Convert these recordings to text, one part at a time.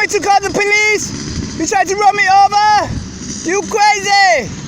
going to call the police? You tried to run me over? You crazy!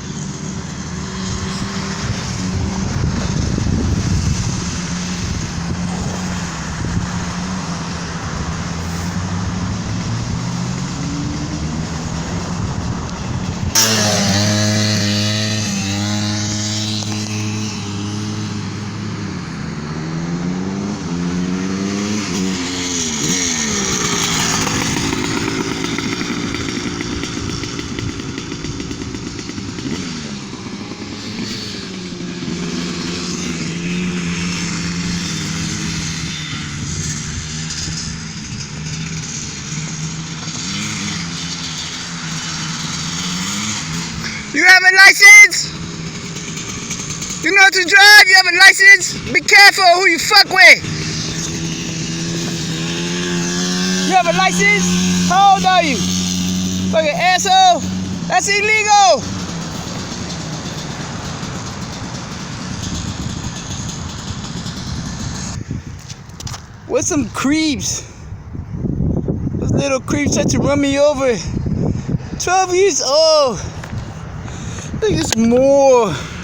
You have a license? You know how to drive? You have a license? Be careful who you fuck with. You have a license? How old are you? Fucking asshole. That's illegal. What's some creeps? Those little creeps tried to run me over. 12 years old. I think it's more.